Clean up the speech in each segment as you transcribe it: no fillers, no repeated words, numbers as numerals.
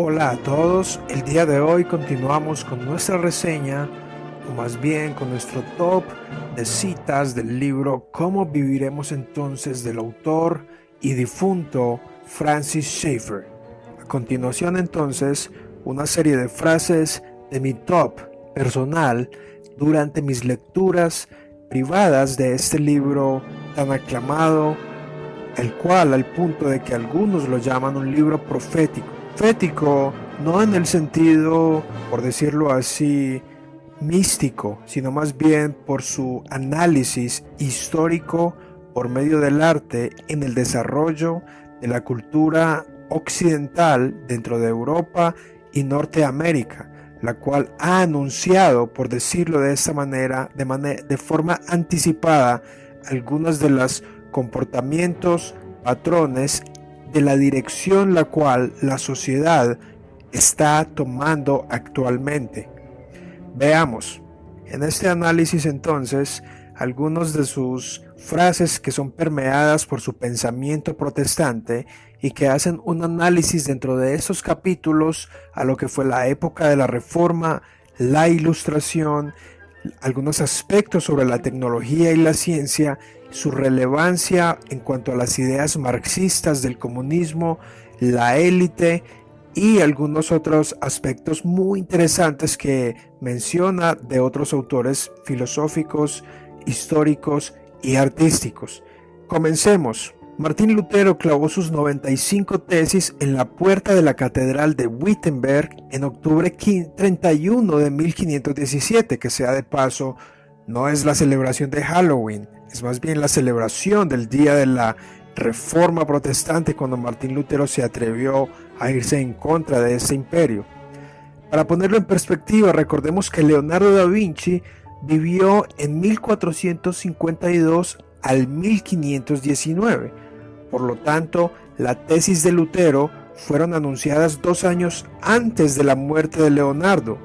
Hola a todos, el día de hoy continuamos con nuestra reseña, o más bien con nuestro top de citas del libro ¿Cómo viviremos entonces?, del autor y difunto Francis Schaeffer. A continuación entonces, una serie de frases de mi top personal durante mis lecturas privadas de este libro tan aclamado, el cual al punto de que algunos lo llaman un libro profético. Profético no en el sentido, por decirlo así, místico, sino más bien por su análisis histórico por medio del arte en el desarrollo de la cultura occidental dentro de Europa y Norteamérica, la cual ha anunciado, por decirlo de esta manera, de forma anticipada, algunos de los comportamientos, patrones de la dirección la cual la sociedad está tomando actualmente. Veamos, en este análisis entonces, algunos de sus frases que son permeadas por su pensamiento protestante y que hacen un análisis dentro de estos capítulos a lo que fue la época de la Reforma, la Ilustración, algunos aspectos sobre la tecnología y la ciencia, su relevancia en cuanto a las ideas marxistas del comunismo, la élite y algunos otros aspectos muy interesantes que menciona de otros autores filosóficos, históricos y artísticos. Comencemos. Martín Lutero clavó sus 95 tesis en la puerta de la Catedral de Wittenberg en octubre 31 de 1517, que sea de paso, no es la celebración de Halloween, es más bien la celebración del día de la Reforma Protestante, cuando Martín Lutero se atrevió a irse en contra de ese imperio. Para ponerlo en perspectiva, recordemos que Leonardo da Vinci vivió en 1452 al 1519. Por lo tanto, la tesis de Lutero fueron anunciadas 2 años antes de la muerte de Leonardo.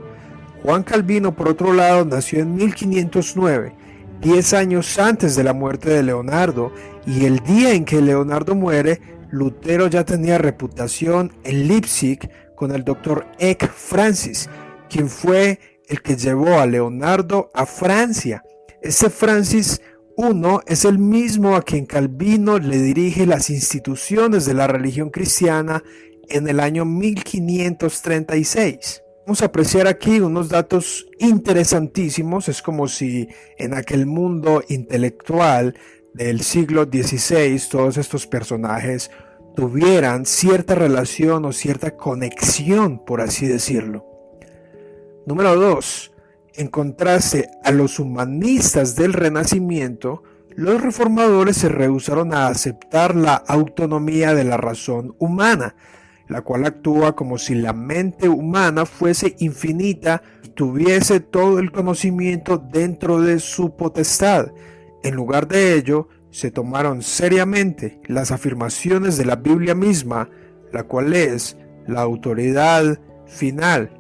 Juan Calvino, por otro lado, nació en 1509, 10 años antes de la muerte de Leonardo, y el día en que Leonardo muere, Lutero ya tenía reputación en Leipzig con el doctor Eck Francis, quien fue el que llevó a Leonardo a Francia. Este Francis I es el mismo a quien Calvino le dirige las instituciones de la religión cristiana en el año 1536. Vamos a apreciar aquí unos datos interesantísimos. Es como si en aquel mundo intelectual del siglo XVI todos estos personajes tuvieran cierta relación o cierta conexión, por así decirlo. Número 2. En contraste a los humanistas del Renacimiento, los reformadores se rehusaron a aceptar la autonomía de la razón humana, la cual actúa como si la mente humana fuese infinita y tuviese todo el conocimiento dentro de su potestad. En lugar de ello, se tomaron seriamente las afirmaciones de la Biblia misma, la cual es la autoridad final.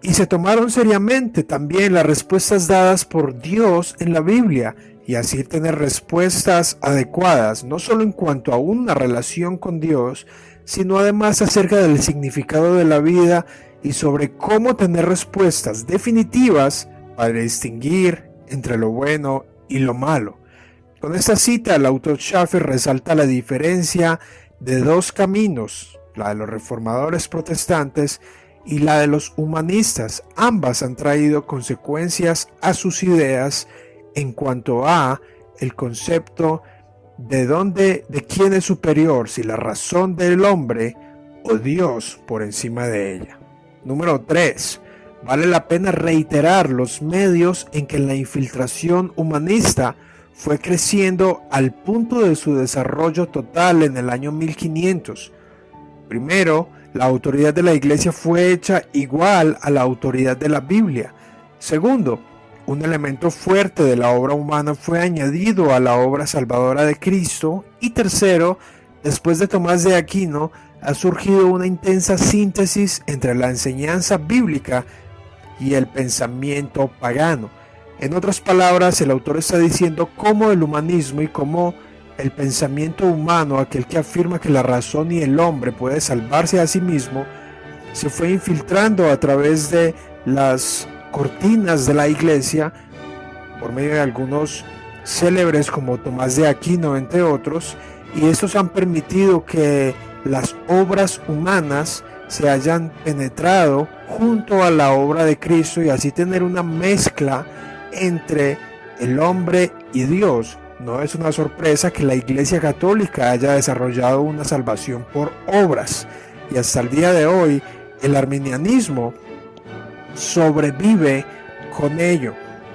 Y se tomaron seriamente también las respuestas dadas por Dios en la Biblia, y así tener respuestas adecuadas, no solo en cuanto a una relación con Dios, sino además acerca del significado de la vida y sobre cómo tener respuestas definitivas para distinguir entre lo bueno y lo malo. Con esta cita, el autor Schaeffer resalta la diferencia de dos caminos, la de los reformadores protestantes y la de los humanistas. Ambas han traído consecuencias a sus ideas en cuanto a el concepto de quién es superior, si la razón del hombre o Dios por encima de ella. Número 3. Vale la pena reiterar los medios en que la infiltración humanista fue creciendo al punto de su desarrollo total en el año 1500. Primero, la autoridad de la Iglesia fue hecha igual a la autoridad de la Biblia. Segundo, un elemento fuerte de la obra humana fue añadido a la obra salvadora de Cristo. Y tercero, después de Tomás de Aquino, ha surgido una intensa síntesis entre la enseñanza bíblica y el pensamiento pagano. En otras palabras, el autor está diciendo cómo el humanismo y cómo el pensamiento humano, aquel que afirma que la razón y el hombre puede salvarse a sí mismo, se fue infiltrando a través de las cortinas de la iglesia por medio de algunos célebres como Tomás de Aquino, entre otros, y estos han permitido que las obras humanas se hayan penetrado junto a la obra de Cristo y así tener una mezcla entre el hombre y Dios. No es una sorpresa que la Iglesia Católica haya desarrollado una salvación por obras, y hasta el día de hoy el arminianismo sobrevive con ello.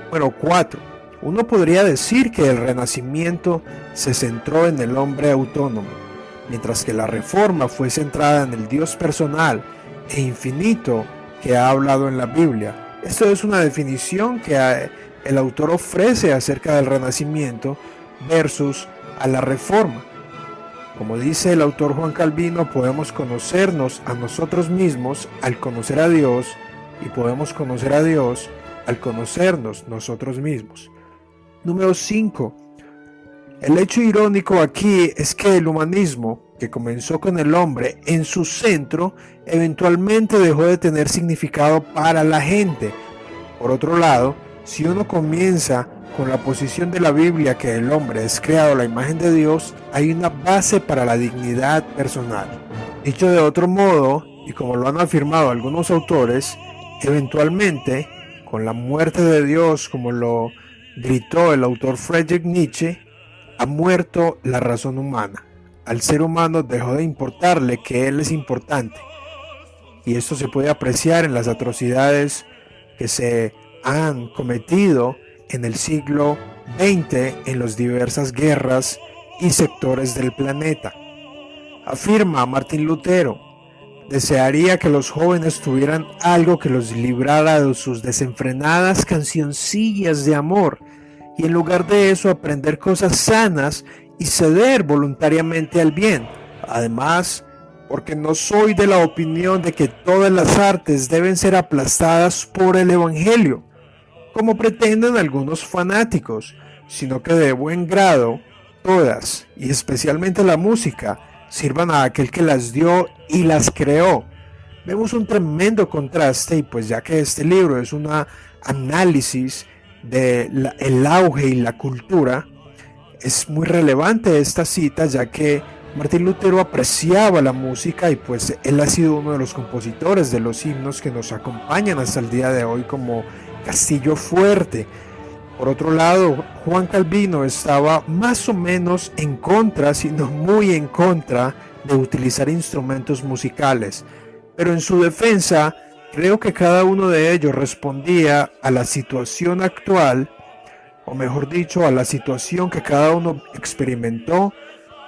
Bueno, 4. Uno podría decir que el Renacimiento se centró en el hombre autónomo, mientras que la Reforma fue centrada en el Dios personal e infinito que ha hablado en la Biblia. Esto es una definición que el autor ofrece acerca del Renacimiento versus a la Reforma. Como dice el autor Juan Calvino, podemos conocernos a nosotros mismos al conocer a Dios, y podemos conocer a Dios al conocernos nosotros mismos. Número 5. El hecho irónico aquí es que el humanismo, que comenzó con el hombre en su centro, eventualmente dejó de tener significado para la gente. Por otro lado, si uno comienza con la posición de la Biblia que el hombre es creado a la imagen de Dios, hay una base para la dignidad personal. Dicho de otro modo, y como lo han afirmado algunos autores, eventualmente, con la muerte de Dios, como lo gritó el autor Friedrich Nietzsche, ha muerto la razón humana. Al ser humano dejó de importarle que él es importante. Y esto se puede apreciar en las atrocidades que se han cometido en el siglo XX en las diversas guerras y sectores del planeta. Afirma Martín Lutero: desearía que los jóvenes tuvieran algo que los librara de sus desenfrenadas cancioncillas de amor, y en lugar de eso aprender cosas sanas y ceder voluntariamente al bien. Además, porque no soy de la opinión de que todas las artes deben ser aplastadas por el Evangelio, como pretenden algunos fanáticos, sino que de buen grado todas, y especialmente la música, sirvan a aquel que las dio y las creó. Vemos un tremendo contraste, y pues ya que este libro es un análisis del auge y la cultura, es muy relevante esta cita, ya que Martín Lutero apreciaba la música y pues él ha sido uno de los compositores de los himnos que nos acompañan hasta el día de hoy, como Castillo Fuerte. Por otro lado, Juan Calvino estaba más o menos en contra, sino muy en contra, de utilizar instrumentos musicales, pero en su defensa creo que cada uno de ellos respondía a la situación actual, o mejor dicho, a la situación que cada uno experimentó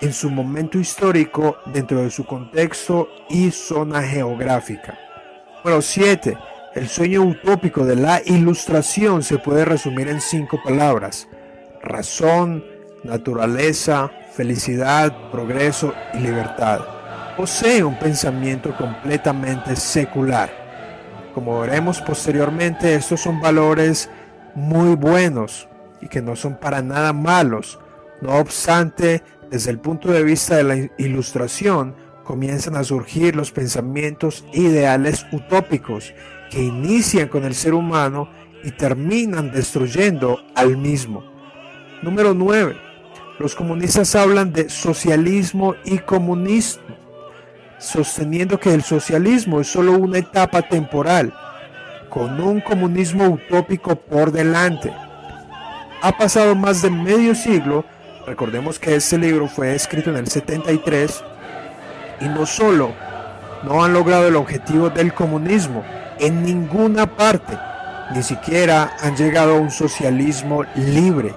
en su momento histórico dentro de su contexto y zona geográfica. Bueno, 7. El sueño utópico de la Ilustración se puede resumir en 5 palabras: razón, naturaleza, felicidad, progreso y libertad. Posee un pensamiento completamente secular. Como veremos posteriormente, estos son valores muy buenos y que no son para nada malos. No obstante, desde el punto de vista de la Ilustración, comienzan a surgir los pensamientos ideales utópicos que inician con el ser humano y terminan destruyendo al mismo. Número 9. Los comunistas hablan de socialismo y comunismo, sosteniendo que el socialismo es solo una etapa temporal, con un comunismo utópico por delante. Ha pasado más de medio siglo. Recordemos que este libro fue escrito en el 73 y no solo no han logrado el objetivo del comunismo en ninguna parte, ni siquiera han llegado a un socialismo libre.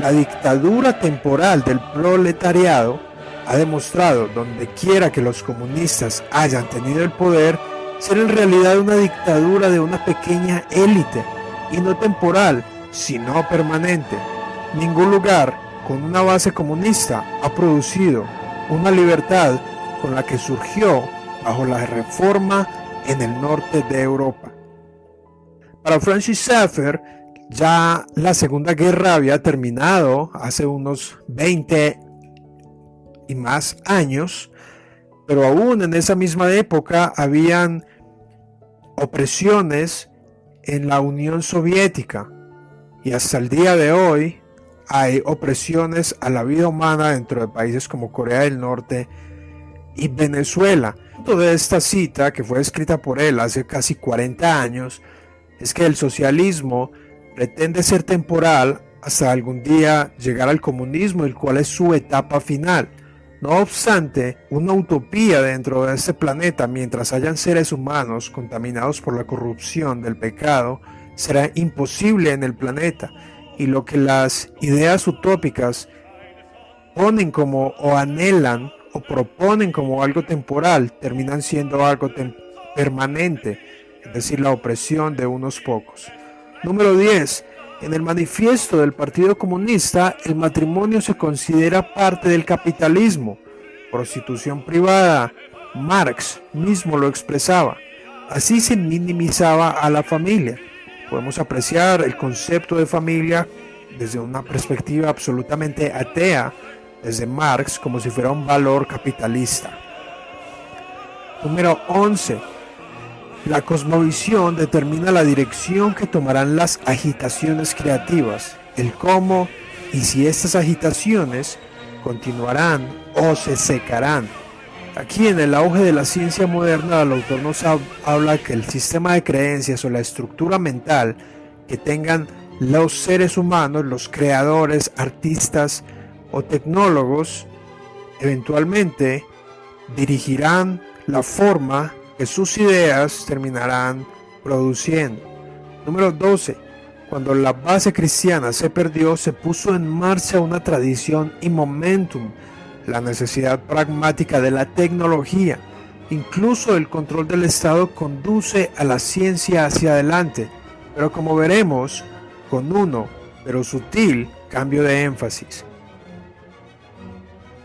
La dictadura temporal del proletariado ha demostrado, donde quiera que los comunistas hayan tenido el poder, ser en realidad una dictadura de una pequeña élite, y no temporal, sino permanente. Ningún lugar con una base comunista ha producido una libertad con la que surgió bajo la Reforma en el norte de Europa. Para Francis Schaeffer, ya la Segunda Guerra había terminado hace unos 20 y más años, pero aún en esa misma época habían opresiones en la Unión Soviética y hasta el día de hoy hay opresiones a la vida humana dentro de países como Corea del Norte y Venezuela. De esta cita, que fue escrita por él hace casi 40 años, es que el socialismo pretende ser temporal hasta algún día llegar al comunismo, el cual es su etapa final. No obstante, una utopía dentro de este planeta, mientras hayan seres humanos contaminados por la corrupción del pecado, será imposible en el planeta, y lo que las ideas utópicas ponen como o anhelan o proponen como algo temporal terminan siendo algo permanente, es decir, la opresión de unos pocos. Número 10. En el manifiesto del Partido Comunista, el matrimonio se considera parte del capitalismo. Prostitución privada. Marx mismo lo expresaba. Así se minimizaba a la familia. Podemos apreciar el concepto de familia desde una perspectiva absolutamente atea, desde Marx, como si fuera un valor capitalista. Número 11. La cosmovisión determina la dirección que tomarán las agitaciones creativas, el cómo y si estas agitaciones continuarán o se secarán. Aquí, en el auge de la ciencia moderna, el autor nos habla que el sistema de creencias o la estructura mental que tengan los seres humanos, los creadores, artistas o tecnólogos, eventualmente dirigirán la forma que sus ideas terminarán produciendo. Número 12. Cuando la base cristiana se perdió, se puso en marcha una tradición y momentum, la necesidad pragmática de la tecnología. Incluso el control del Estado conduce a la ciencia hacia adelante, pero como veremos, con uno, pero sutil, cambio de énfasis.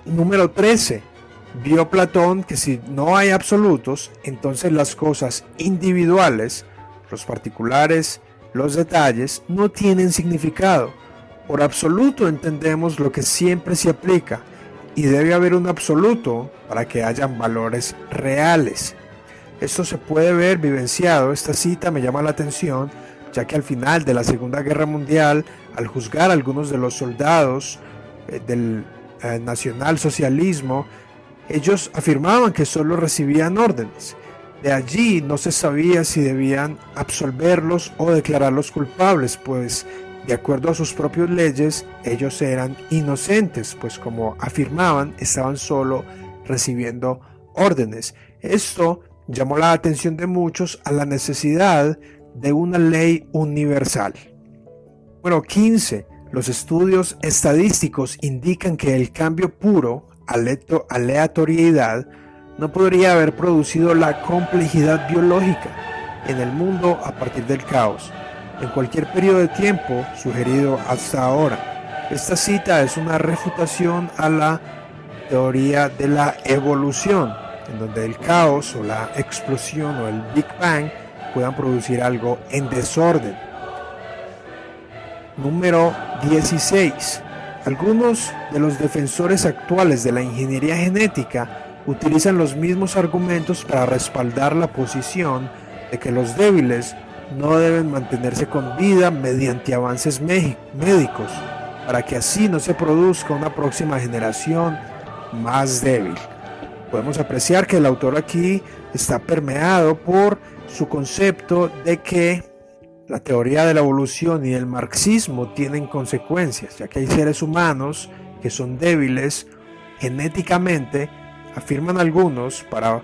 Número 13. Vio Platón que si no hay absolutos, entonces las cosas individuales, los particulares, los detalles, no tienen significado. Por absoluto entendemos lo que siempre se aplica, y debe haber un absoluto para que hayan valores reales. Esto se puede ver vivenciado. Esta cita me llama la atención, ya que al final de la Segunda Guerra Mundial, al juzgar a algunos de los soldados del nacionalsocialismo, ellos afirmaban que solo recibían órdenes. De allí no se sabía si debían absolverlos o declararlos culpables, pues de acuerdo a sus propias leyes ellos eran inocentes, pues como afirmaban estaban solo recibiendo órdenes. Esto llamó la atención de muchos a la necesidad de una ley universal. Bueno, 15. Los estudios estadísticos indican que el cambio puro, aleatoriedad, no podría haber producido la complejidad biológica en el mundo a partir del caos, en cualquier periodo de tiempo sugerido hasta ahora. Esta cita es una refutación a la teoría de la evolución, en donde el caos o la explosión o el Big Bang puedan producir algo en desorden. Número 16. Algunos de los defensores actuales de la ingeniería genética utilizan los mismos argumentos para respaldar la posición de que los débiles no deben mantenerse con vida mediante avances médicos, para que así no se produzca una próxima generación más débil. Podemos apreciar que el autor aquí está permeado por su concepto de que la teoría de la evolución y el marxismo tienen consecuencias, ya que hay seres humanos que son débiles genéticamente, afirman algunos, para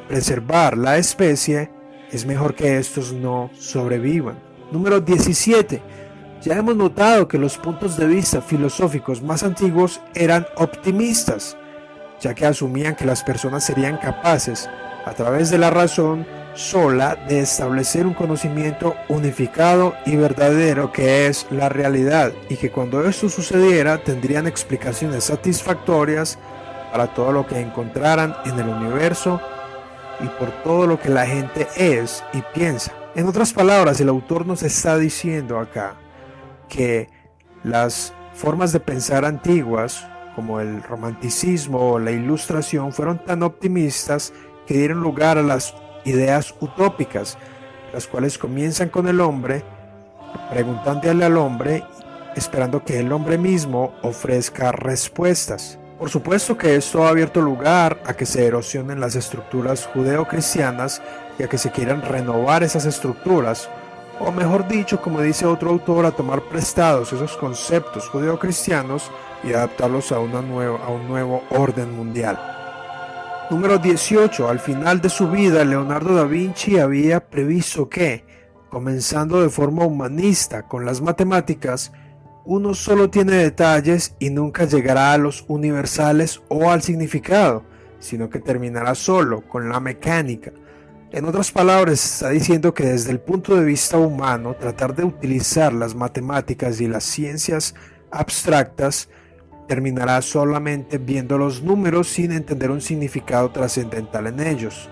preservar la especie, es mejor que estos no sobrevivan. Número 17. Ya hemos notado que los puntos de vista filosóficos más antiguos eran optimistas, ya que asumían que las personas serían capaces, a través de la razón sola, de establecer un conocimiento unificado y verdadero que es la realidad, y que cuando esto sucediera tendrían explicaciones satisfactorias para todo lo que encontraran en el universo y por todo lo que la gente es y piensa. En otras palabras, el autor nos está diciendo acá que las formas de pensar antiguas, como el romanticismo o la ilustración, fueron tan optimistas que dieron lugar a las ideas utópicas, las cuales comienzan con el hombre, preguntándole al hombre, esperando que el hombre mismo ofrezca respuestas. Por supuesto que esto ha abierto lugar a que se erosionen las estructuras judeocristianas y a que se quieran renovar esas estructuras, o mejor dicho, como dice otro autor, a tomar prestados esos conceptos judeocristianos y adaptarlos a un nuevo orden mundial. Número 18. Al final de su vida, Leonardo da Vinci había previsto que, comenzando de forma humanista con las matemáticas, uno solo tiene detalles y nunca llegará a los universales o al significado, sino que terminará solo con la mecánica. En otras palabras, está diciendo que desde el punto de vista humano, tratar de utilizar las matemáticas y las ciencias abstractas terminará solamente viendo los números sin entender un significado trascendental en ellos.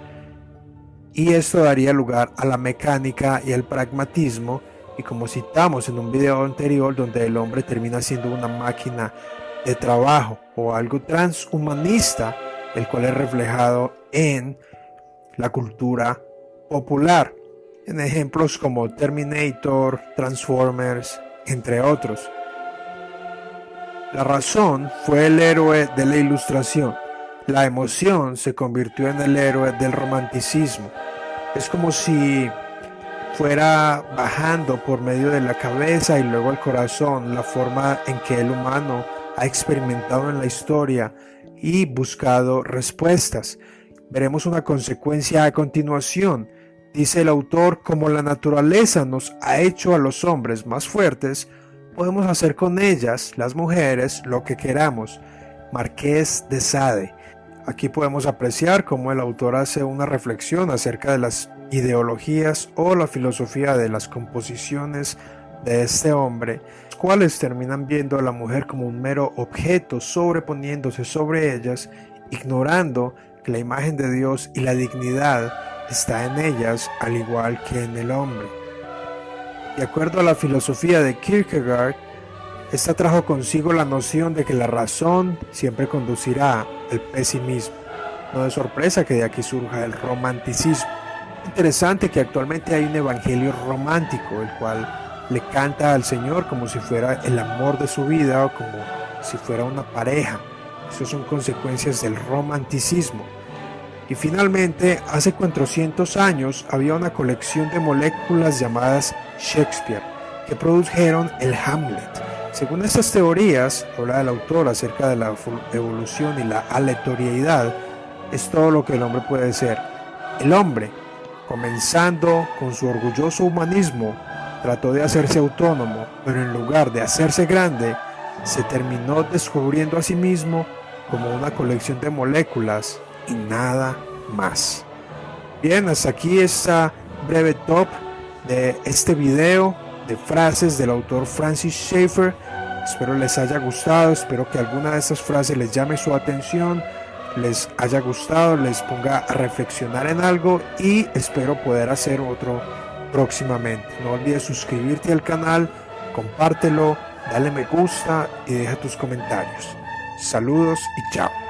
Y esto daría lugar a la mecánica y el pragmatismo, y como citamos en un video anterior, donde el hombre termina siendo una máquina de trabajo o algo transhumanista, el cual es reflejado en la cultura popular, en ejemplos como Terminator, Transformers, entre otros. La razón fue el héroe de la Ilustración. La emoción se convirtió en el héroe del romanticismo. Es como si fuera bajando por medio de la cabeza y luego el corazón la forma en que el humano ha experimentado en la historia y buscado respuestas. Veremos una consecuencia a continuación. Dice el autor: como la naturaleza nos ha hecho a los hombres más fuertes, podemos hacer con ellas, las mujeres, lo que queramos. Marqués de Sade. Aquí podemos apreciar cómo el autor hace una reflexión acerca de las ideologías o la filosofía de las composiciones de este hombre, los cuales terminan viendo a la mujer como un mero objeto, sobreponiéndose sobre ellas, ignorando que la imagen de Dios y la dignidad está en ellas al igual que en el hombre. De acuerdo a la filosofía de Kierkegaard, esta trajo consigo la noción de que la razón siempre conducirá al pesimismo. No es sorpresa que de aquí surja el romanticismo. Interesante que actualmente hay un evangelio romántico, el cual le canta al Señor como si fuera el amor de su vida o como si fuera una pareja. Esas son consecuencias del romanticismo. Y finalmente, hace 400 años había una colección de moléculas llamadas Shakespeare que produjeron el Hamlet. Según estas teorías, habla el autor acerca de la evolución y la aleatoriedad, es todo lo que el hombre puede ser. El hombre, comenzando con su orgulloso humanismo, trató de hacerse autónomo, pero en lugar de hacerse grande, se terminó descubriendo a sí mismo como una colección de moléculas y nada más. Bien, hasta aquí esta breve top de este video de frases del autor Francis Schaeffer. Espero les haya gustado, espero que alguna de estas frases les llame su atención, les haya gustado, les ponga a reflexionar en algo y espero poder hacer otro próximamente. No olvides suscribirte al canal, compártelo, dale me gusta y deja tus comentarios. Saludos y chao.